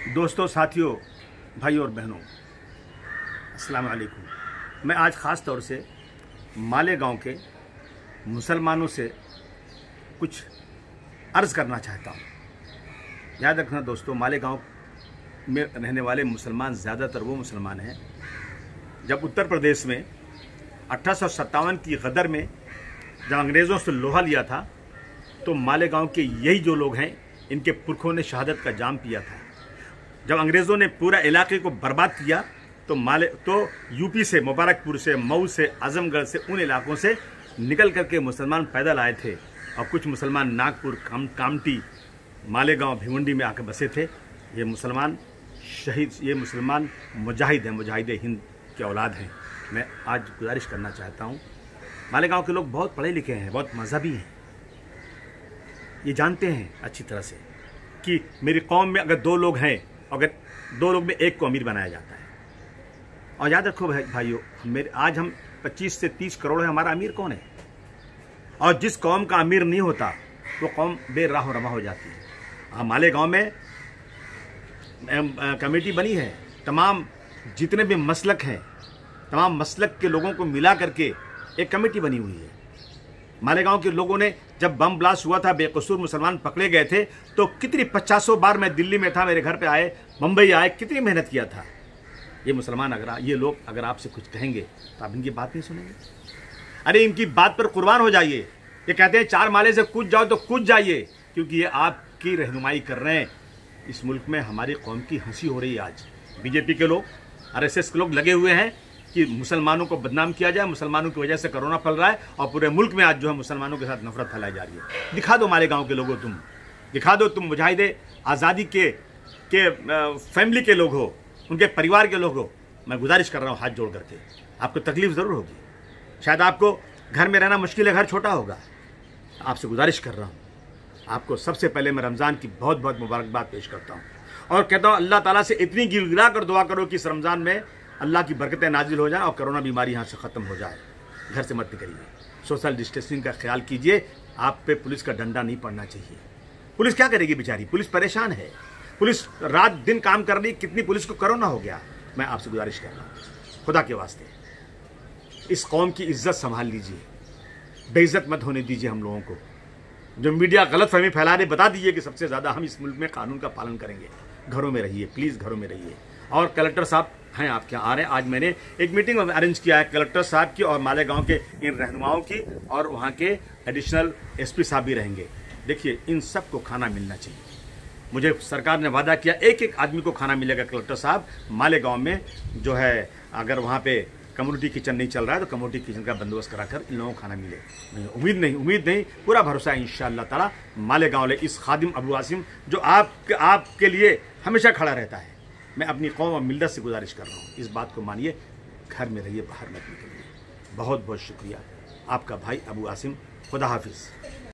दोस्तों, साथियों, भाइयों और बहनों, अस्सलाम वालेकुम। मैं आज ख़ास तौर से मालेगांव के मुसलमानों से कुछ अर्ज़ करना चाहता हूँ। याद रखना दोस्तों, मालेगांव में रहने वाले मुसलमान ज़्यादातर वो मुसलमान हैं जब उत्तर प्रदेश में 1857 की गदर में जब अंग्रेज़ों से लोहा लिया था तो मालेगांव के यही जो लोग हैं, इनके पुरखों ने शहादत का जाम पिया था। जब अंग्रेज़ों ने पूरा इलाके को बर्बाद किया तो यूपी से, मुबारकपुर से, मऊ से, आजमगढ़ से, उन इलाकों से निकल करके मुसलमान पैदल आए थे और कुछ मुसलमान नागपुर, कामटी, मालेगांव, भिवंडी में आकर बसे थे। ये मुसलमान शहीद, ये मुसलमान मुजाहिद हैं, मुजाहिद हिंद के औलाद हैं। मैं आज गुजारिश करना चाहता हूँ, मालेगांव के लोग बहुत पढ़े लिखे हैं, बहुत मजहबी हैं। ये जानते हैं अच्छी तरह से कि मेरी कौम में अगर दो लोग हैं, अगर दो लोग में एक को अमीर बनाया जाता है। और याद रखो भाइयों, आज हम 25 से 30 करोड़ है, हमारा अमीर कौन है? और जिस कौम का अमीर नहीं होता वो कौम बेराह रमा हो जाती है। मालेगांव में कमेटी बनी है, तमाम जितने भी मसलक हैं, तमाम मसलक के लोगों को मिला करके एक कमेटी बनी हुई है। मालेगांव के लोगों ने जब बम ब्लास्ट हुआ था, बेकसूर मुसलमान पकड़े गए थे, तो कितनी 50 बार मैं दिल्ली में था, मेरे घर पे आए, मुंबई आए, कितनी मेहनत किया था। ये मुसलमान ये लोग अगर आपसे कुछ कहेंगे तो आप इनकी बात नहीं सुनेंगे। अरे इनकी बात पर कुर्बान हो जाइए। ये कहते हैं 4 माले से कूद जाओ तो कूद जाइए, क्योंकि ये आपकी रहनुमाई कर रहे हैं। इस मुल्क में हमारी कौम की हंसी हो रही है। आज बीजेपी के लोग, RSS के लोग लगे हुए हैं कि मुसलमानों को बदनाम किया जाए, मुसलमानों की वजह से कोरोना फैल रहा है और पूरे मुल्क में आज जो है मुसलमानों के साथ नफरत फैलाई जा रही है। दिखा दो मालेगांव के लोगों, तुम दिखा दो, तुम मुजाहिदे आज़ादी के फैमिली के लोग हो, उनके परिवार के लोग हो। मैं गुजारिश कर रहा हूँ हाथ जोड़ करके, आपको तकलीफ ज़रूर होगी, शायद आपको घर में रहना मुश्किल है, घर छोटा होगा। आपसे गुजारिश कर रहा हूँ, आपको सबसे पहले मैं रमज़ान की बहुत बहुत मुबारकबाद पेश करता हूँ और कहता हूँ अल्लाह ताला से इतनी गिड़गिड़ा कर दुआ करो कि इस रमज़ान में अल्लाह की बरकतें नाजिल हो जाएं और कोरोना बीमारी यहाँ से ख़त्म हो जाए। घर से मत निकलिए, सोशल डिस्टेंसिंग का ख्याल कीजिए। आप पे पुलिस का डंडा नहीं पड़ना चाहिए। पुलिस क्या करेगी बेचारी? पुलिस परेशान है, पुलिस रात दिन काम कर रही। कितनी पुलिस को कोरोना हो गया। मैं आपसे गुजारिश कर रहा हूँ, खुदा के वास्ते इस कौम की इज्जत संभाल लीजिए, बेइज्जत मत होने दीजिए हम लोगों को। जो मीडिया गलत फहमी फैला रहे, बता दीजिए कि सबसे ज़्यादा हम इस मुल्क में कानून का पालन करेंगे। घरों में रहिए, प्लीज़ घरों में रहिए। और कलेक्टर साहब हैं आपके यहाँ आ रहे हैं। आज मैंने एक मीटिंग अरेंज किया है कलेक्टर साहब की और मालेगांव के इन रहनुमाओं की, और वहाँ के एडिशनल SP साहब भी रहेंगे। देखिए, इन सब को खाना मिलना चाहिए। मुझे सरकार ने वादा किया एक आदमी को खाना मिलेगा। कलेक्टर साहब, मालेगांव में जो है अगर वहाँ पे कम्युनिटी किचन नहीं चल रहा है तो कम्युनिटी किचन का बंदोबस्त कराकर इन लोगों को खाना मिले। उम्मीद नहीं, पूरा भरोसा है इंशाअल्लाह ताला। मालेगांव वाले इस खादिम अबू आसिम जो आपके लिए हमेशा खड़ा रहता है, मैं अपनी कौम और मिल्लत से गुजारिश कर रहा हूँ, इस बात को मानिए, घर में रहिए, बाहर मत निकलिए। बहुत बहुत शुक्रिया। आपका भाई अबू आसिम। खुदा हाफिज़।